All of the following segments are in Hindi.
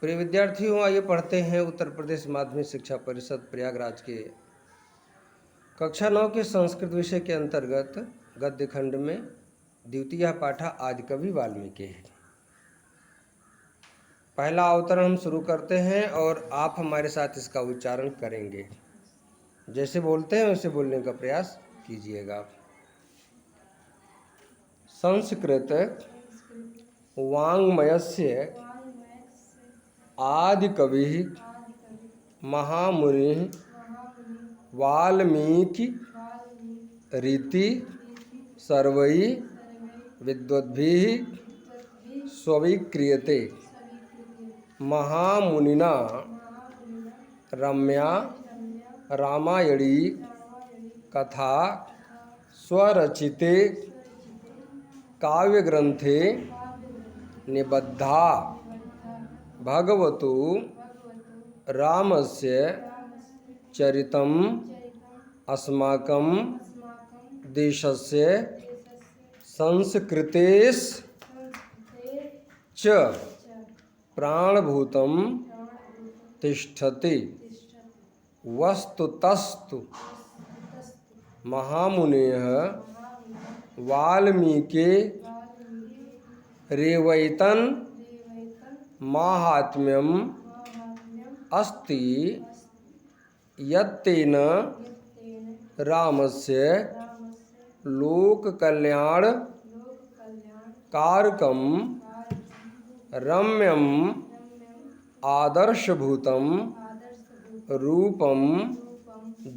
प्रिय विद्यार्थियों, आइए पढ़ते हैं उत्तर प्रदेश माध्यमिक शिक्षा परिषद प्रयागराज के कक्षा 9 के संस्कृत विषय के अंतर्गत गद्य खंड में द्वितीय पाठा आदिकवि वाल्मीकि है। पहला अवतरण हम शुरू करते हैं और आप हमारे साथ इसका उच्चारण करेंगे। जैसे बोलते हैं वैसे बोलने का प्रयास कीजिएगा। संस्कृत वाङ्मयस्य आदिकवि महामुनि वाल्मीकि रीति सर्वै विद्वद्भिः स्वीक्रियते। महामुनिना रम्या रामायणी कथा स्वरचिते काव्यग्रंथे निबद्धा भगवतु रामस्य चरितम् अस्माकं देशस्य संस्कृतेस् च प्राणभूतं तिष्ठति। वस्तुतस्तु महामुनेः वाल्मीकि रेवैतन् माहात्म्यम् अस्ति यत्तेन रामस्य लोककल्याण कारकं रम्यम् आदर्शभूतं रूपं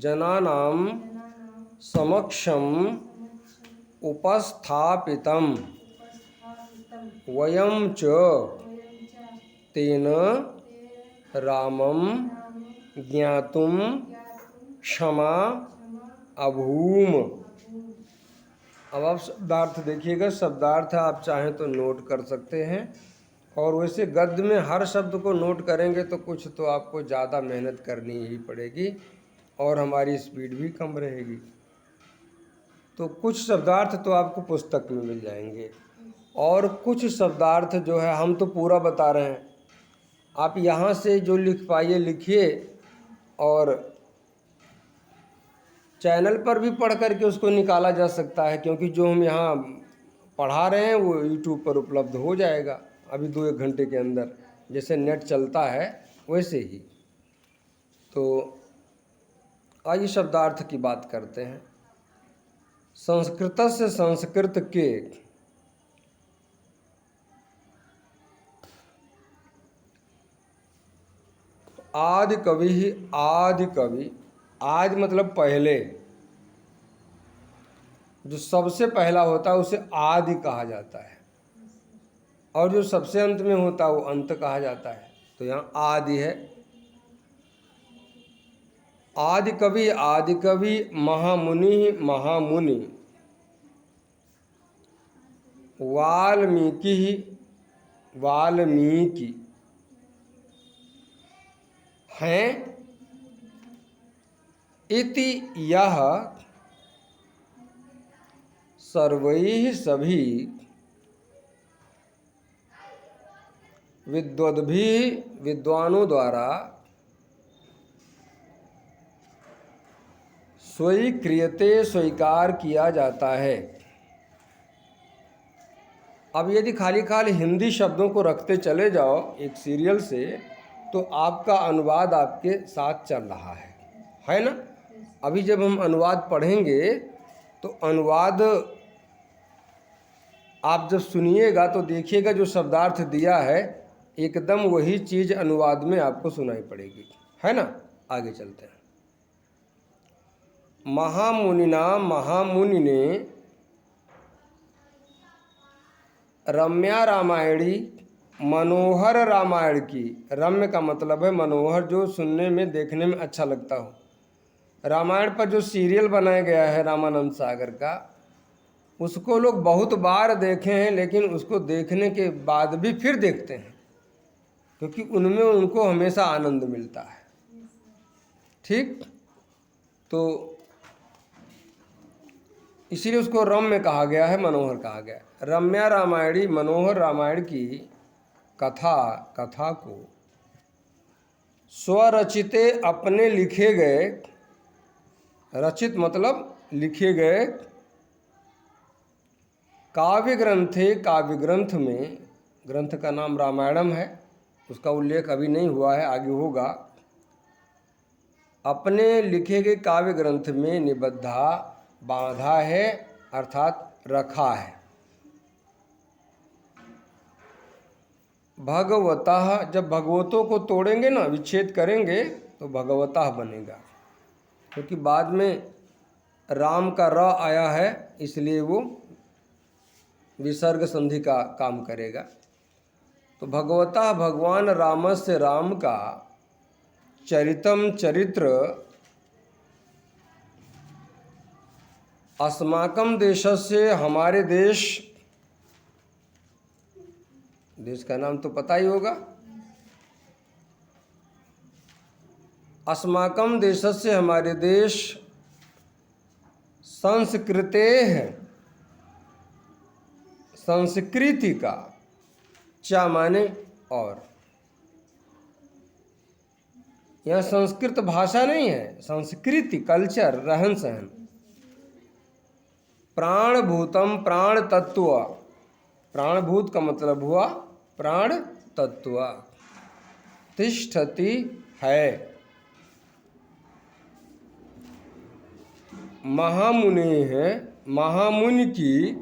जनानां समक्षम् उपस्थापितं। वयं च तेन रामं ज्ञातुं क्षमा अभूम। अब आप शब्दार्थ देखिएगा। शब्दार्थ आप चाहें तो नोट कर सकते हैं, और वैसे गद्य में हर शब्द को नोट करेंगे तो कुछ तो आपको ज़्यादा मेहनत करनी ही पड़ेगी और हमारी स्पीड भी कम रहेगी। तो कुछ शब्दार्थ तो आपको पुस्तक में मिल जाएंगे और कुछ शब्दार्थ जो है हम तो पूरा बता रहे हैं। आप यहाँ से जो लिख पाइए लिखिए, और चैनल पर भी पढ़ करके उसको निकाला जा सकता है, क्योंकि जो हम यहाँ पढ़ा रहे हैं वो YouTube पर उपलब्ध हो जाएगा अभी 2-1 घंटे के अंदर। जैसे नेट चलता है वैसे ही। तो आइए शब्दार्थ की बात करते हैं। संस्कृतस्य संस्कृत के आदि कवि। आदि कवि, आदि मतलब पहले, जो सबसे पहला होता है उसे आदि कहा जाता है, और जो सबसे अंत में होता है वो अंत कहा जाता है। तो यहाँ आदि है। आदि कवि, आदि कवि महामुनि, महामुनि वाल्मीकि, वाल्मीकि हैं। इति यह सर्वैः सभी विद्वद्भिः विद्वानों द्वारा स्वीक्रियते स्वीकार किया जाता है। अब यदि खाली खाली हिंदी शब्दों को रखते चले जाओ एक सीरियल से, तो आपका अनुवाद आपके साथ चल रहा है ना। अभी जब हम अनुवाद पढ़ेंगे तो अनुवाद आप जब सुनिएगा तो देखिएगा जो शब्दार्थ दिया है एकदम वही चीज़ अनुवाद में आपको सुनाई पड़ेगी, है ना। आगे चलते हैं। महामुनिना, महामुनि ने रम्या रामायणी, मनोहर रामायण की। रम्य का मतलब है मनोहर, जो सुनने में देखने में अच्छा लगता हो। रामायण पर जो सीरियल बनाया गया है रामानंद सागर का, उसको लोग बहुत बार देखे हैं, लेकिन उसको देखने के बाद भी फिर देखते हैं, क्योंकि उनमें उनको हमेशा आनंद मिलता है। ठीक, तो इसीलिए उसको रम्य कहा गया है, मनोहर कहा गया है। रम्या रामायणी, मनोहर रामायण की कथा को स्वरचिते अपने लिखे गए, रचित मतलब लिखे गए, काव्य ग्रंथे, काव्य ग्रंथ में, ग्रंथ का नाम रामायणम है, उसका उल्लेख अभी नहीं हुआ है, आगे होगा। अपने लिखे गए काव्य ग्रंथ में निबद्धा, बांधा है अर्थात रखा है। भगवतः, जब भगवतों को तोड़ेंगे ना, विच्छेद करेंगे तो भगवतः बनेगा, क्योंकि बाद में राम का र आया है, इसलिए वो विसर्ग संधि का काम करेगा। तो भगवतः भगवान रामस्य, राम का चरितम चरित्र, अस्माकं देशस्य, हमारे देश, देश का नाम तो पता ही होगा, अस्माकं देशस्य, हमारे देश, संस्कृतेः, संस्कृति का, चा माने और, यह संस्कृत भाषा नहीं है, संस्कृति, कल्चर, रहन सहन। प्राणभूतम, प्राण तत्व, प्राणभूत का मतलब हुआ प्राण तत्व, तिष्ठति है, महामुनि है, महामुनि की,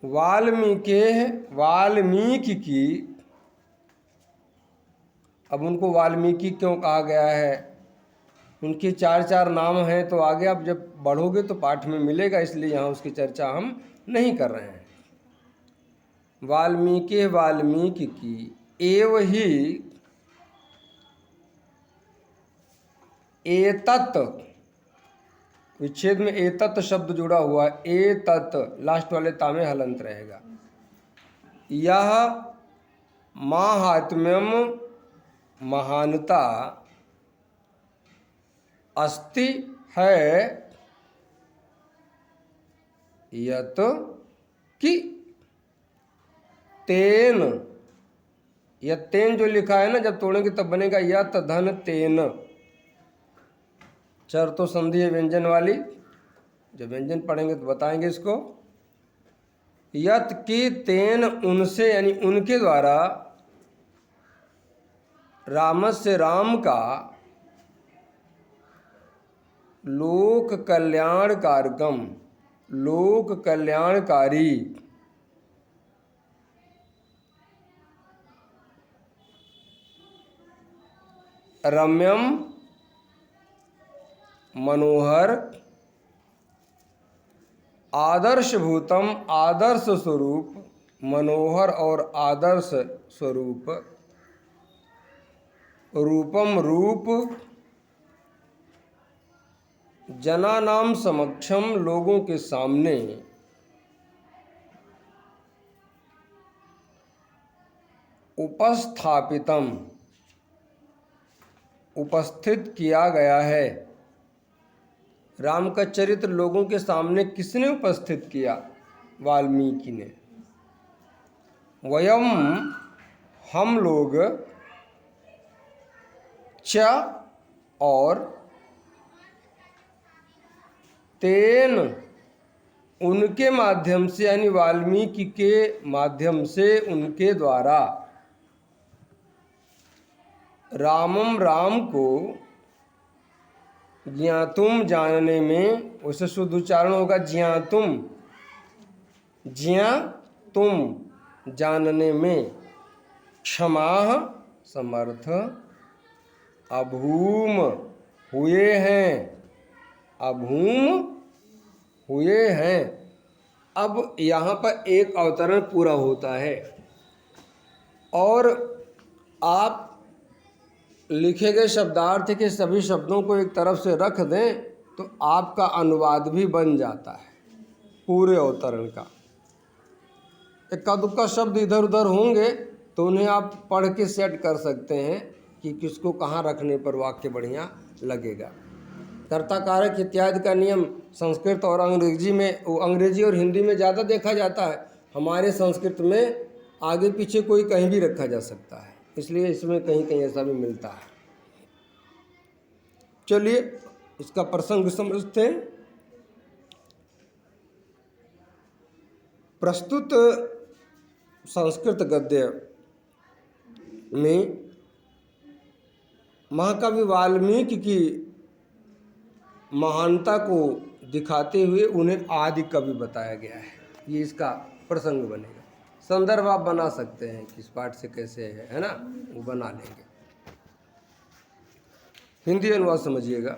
वाल्मीकि, वाल्मीकि की। अब उनको वाल्मीकि क्यों कहा गया है? उनके चार चार नाम हैं, तो आगे आप जब बढ़ोगे तो पाठ में मिलेगा, इसलिए यहाँ उसकी चर्चा हम नहीं कर रहे हैं। वाल्मीकि, वाल्मीकि की, एव ही एतत्, विच्छेद में एतत् शब्द जुड़ा हुआ है, एतत्, लास्ट वाले ता में हलंत रहेगा। यह माहात्म्यम, महानता, अस्ति है, यत कि, तेन, यह तेन जो लिखा है ना, जब तोड़ेंगे तब बनेगा यत धन तेन। चर तो संधि है व्यंजन वाली, जब व्यंजन पढ़ेंगे तो बताएंगे इसको। यत की, तेन, उनसे, यानी उनके द्वारा, रामस्य, राम का, लोक कल्याणकारकम, लोक कल्याणकारी, रम्यम, मनोहर, आदर्शभूतम, आदर्श स्वरूप, मनोहर और आदर्श स्वरूप, रूपम, रूप, जनानाम समक्षम, लोगों के सामने, उपस्थापितम, उपस्थित किया गया है। राम का चरित्र लोगों के सामने किसने उपस्थित किया? वाल्मीकि ने। वयम, हम लोग, च, और, तेन, उनके माध्यम से, यानी वाल्मीकि के माध्यम से, उनके द्वारा, रामम, राम को, ज्ञातुम, जानने में, उसे शुद्ध उच्चारण होगा ज्ञातुम, ज्ञातुम, जानने में, क्षमा, समर्थ, अभूम, हुए हैं, अभूम, हुए हैं। अब यहाँ पर एक अवतरण पूरा होता है, और आप लिखे गए शब्दार्थ के सभी शब्दों को एक तरफ से रख दें तो आपका अनुवाद भी बन जाता है पूरे अवतरण का। इक्का दुक्का शब्द इधर उधर होंगे तो उन्हें आप पढ़ के सेट कर सकते हैं कि किसको कहाँ रखने पर वाक्य बढ़िया लगेगा। कर्ता कारक इत्यादि का नियम संस्कृत और अंग्रेजी में, अंग्रेजी और हिंदी में ज़्यादा देखा जाता है। हमारे संस्कृत में आगे पीछे कोई कहीं भी रखा जा सकता है, इसलिए इसमें कहीं कहीं ऐसा भी मिलता है। चलिए इसका प्रसंग समझते हैं। प्रस्तुत संस्कृत गद्य में महाकवि वाल्मीकि की महानता को दिखाते हुए उन्हें आदि कवि बताया गया है। ये इसका प्रसंग बनेगा। संदर्भ आप बना सकते हैं किस पाठ से कैसे है ना, वो बना लेंगे। हिंदी अनुवाद समझिएगा।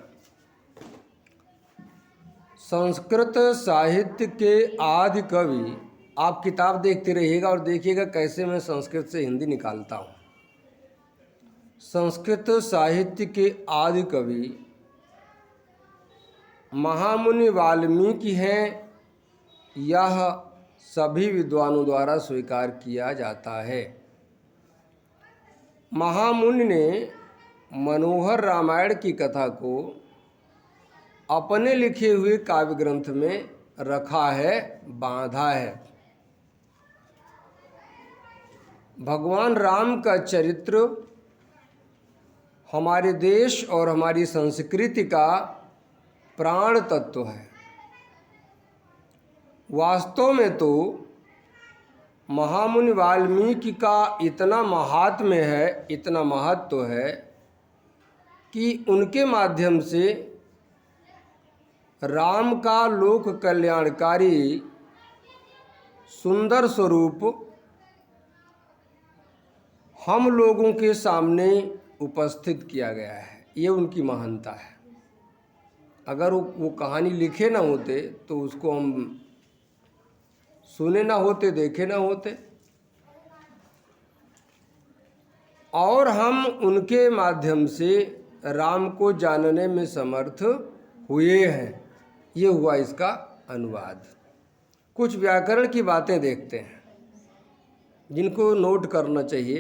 संस्कृत साहित्य के आदि कवि, आप किताब देखते रहिएगा और देखिएगा कैसे मैं संस्कृत से हिंदी निकालता हूँ। संस्कृत साहित्य के आदि कवि महामुनि वाल्मीकि हैं, यह सभी विद्वानों द्वारा स्वीकार किया जाता है। महामुनि ने मनोहर रामायण की कथा को अपने लिखे हुए काव्य ग्रंथ में रखा है, बांधा है। भगवान राम का चरित्र हमारे देश और हमारी संस्कृति का प्राण तत्व है। वास्तव में तो महामुनि वाल्मीकि का इतना महात्म्य है, इतना महत्व है कि उनके माध्यम से राम का लोक कल्याणकारी सुंदर स्वरूप हम लोगों के सामने उपस्थित किया गया है। ये उनकी महानता है। अगर वो कहानी लिखे ना होते तो उसको हम सुने ना होते, देखे ना होते, और हम उनके माध्यम से राम को जानने में समर्थ हुए हैं। ये हुआ इसका अनुवाद। कुछ व्याकरण की बातें देखते हैं जिनको नोट करना चाहिए,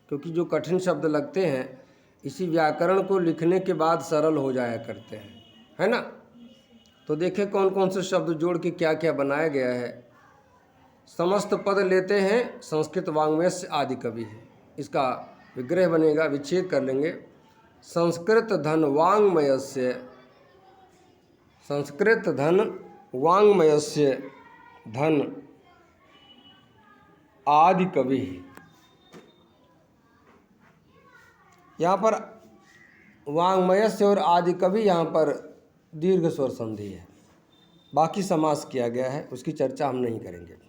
क्योंकि जो कठिन शब्द लगते हैं इसी व्याकरण को लिखने के बाद सरल हो जाया करते हैं, है ना। तो देखें कौन कौन से शब्द जोड़ के क्या क्या बनाया गया है। समस्त पद लेते हैं, संस्कृत वाङ्मय से आदि कवि है। इसका विग्रह बनेगा, विच्छेद कर लेंगे। संस्कृत धन वाङ्मयस्य, संस्कृत धन वाङ्मयस्य धन आदि कवि। यहाँ पर वाङ्मयस्य और आदि कवि, यहाँ पर दीर्घ स्वर संधि है, बाकी समास किया गया है, उसकी चर्चा हम नहीं करेंगे।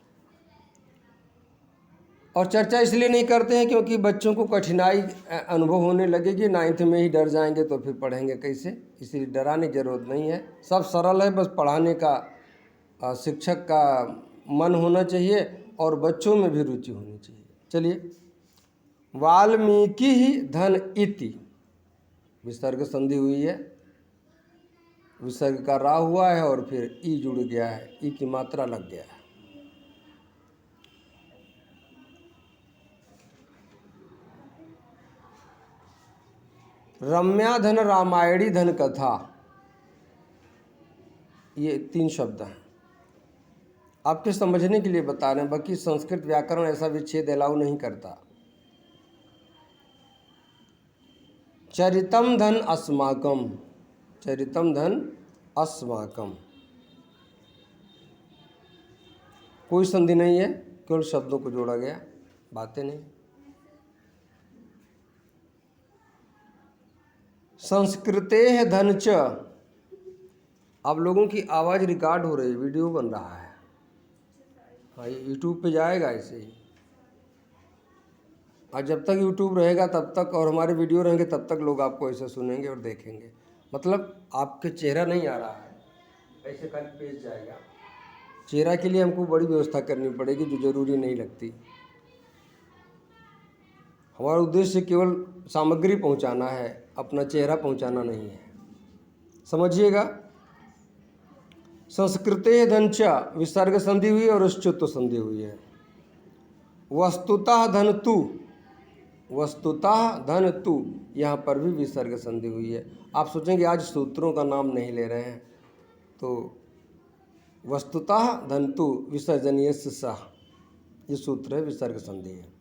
और चर्चा इसलिए नहीं करते हैं क्योंकि बच्चों को कठिनाई अनुभव होने लगेगी, 9th में ही डर जाएंगे तो फिर पढ़ेंगे कैसे। इसलिए डराने की ज़रूरत नहीं है, सब सरल है। बस पढ़ाने का शिक्षक का मन होना चाहिए और बच्चों में भी रुचि होनी चाहिए। चलिए, वाल्मीकि ही धन इति, विसर्ग संधि हुई है, विसर्ग का रा हुआ है और फिर ई जुड़ गया है, ई की मात्रा लग गया है। रम्या धन रामायणी धन कथा, ये 3 शब्द हैं। आपके समझने के लिए बता रहे हैं, बाकी संस्कृत व्याकरण ऐसा विच्छेद अलाउ नहीं करता। चरितम धन अस्माकम, चरितम धन अस्माकम, कोई संधि नहीं है, केवल शब्दों को जोड़ा गया, बातें नहीं। संस्कृते धन च, आप लोगों की आवाज़ रिकॉर्ड हो रही है, वीडियो बन रहा है। हाँ, ये यूट्यूब पे जाएगा ऐसे ही। और जब तक यूट्यूब रहेगा तब तक, और हमारे वीडियो रहेंगे तब तक लोग आपको ऐसे सुनेंगे और देखेंगे। मतलब आपके चेहरा नहीं आ रहा है, ऐसे कल पेज जाएगा। चेहरा के लिए हमको बड़ी व्यवस्था करनी पड़ेगी जो ज़रूरी नहीं लगती। हमारा उद्देश्य केवल सामग्री पहुंचाना है, अपना चेहरा पहुंचाना नहीं है, समझिएगा। संस्कृते धनचा, विसर्ग संधि हुई और उच्चत्व संधि हुई है। वस्तुतः धन तु, वस्तुतः धन तु, यहाँ पर भी विसर्ग संधि हुई है। आप सोचेंगे आज सूत्रों का नाम नहीं ले रहे हैं, तो वस्तुतः धन तु विसर्जनीय सह, ये सूत्र है, विसर्ग संधि है।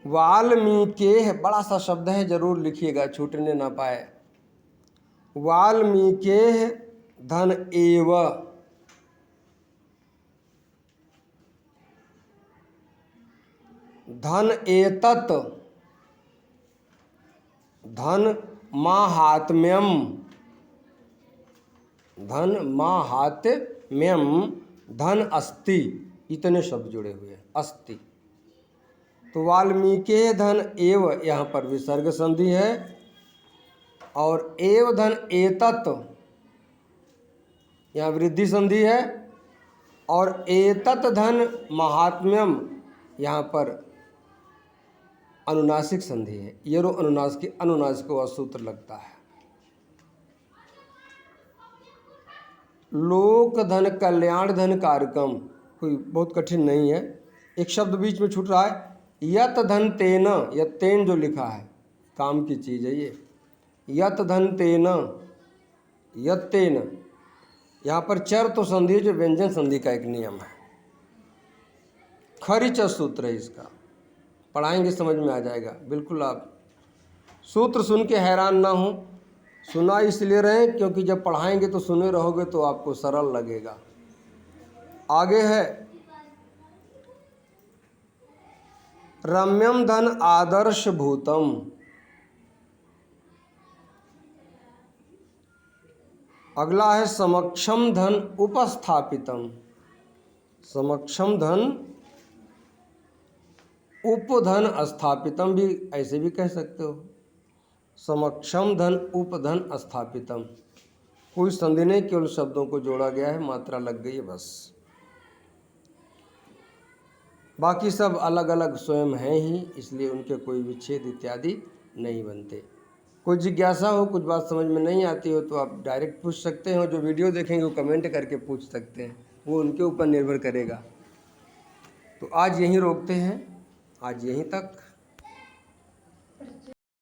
वाल्मीके, बड़ा सा शब्द है, जरूर लिखिएगा, छूटने ना पाए। वाल्मीके धन एव, धन एतत्, धन माहात्म्यम, धन माहात्म्यम, धन अस्ति, इतने शब्द जुड़े हुए हैं, अस्ति। तो वाल्मीकि धन एव, यहाँ पर विसर्ग संधि है, और एव धन एतत्, यहाँ वृद्धि संधि है, और एतत् धन महात्म्यम, यहाँ पर अनुनासिक संधि है। येरो अनुनासिक का सूत्र लगता है। लोक धन कल्याण धन कार्यक्रम, कोई बहुत कठिन नहीं है। एक शब्द बीच में छूट रहा है, यत धन तेन, यत तेन जो लिखा है काम की चीज़ है ये, यत धन तेन, यत तेन, यहाँ पर चर तो संधि है, जो व्यंजन संधि का एक नियम है। खरिच सूत्र है इसका, पढ़ाएंगे समझ में आ जाएगा। बिल्कुल आप सूत्र सुन के हैरान ना हो, सुना इसलिए रहे क्योंकि जब पढ़ाएंगे तो सुने रहोगे तो आपको सरल लगेगा। आगे है रम्यम धन आदर्श भूतम, अगला है समक्षम धन उपस्थापितम, समक्षम धन उपधन स्थापितम भी ऐसे भी कह सकते हो। समक्षम धन उपधन स्थापितम, कोई संधि नहीं, केवल शब्दों को जोड़ा गया है, मात्रा लग गई है बस। बाकी सब अलग अलग स्वयं हैं ही, इसलिए उनके कोई विच्छेद इत्यादि नहीं बनते। कोई जिज्ञासा हो, कुछ बात समझ में नहीं आती हो तो आप डायरेक्ट पूछ सकते हो, जो वीडियो देखेंगे वो कमेंट करके पूछ सकते हैं, वो उनके ऊपर निर्भर करेगा। तो आज यहीं रोकते हैं, आज यहीं तक।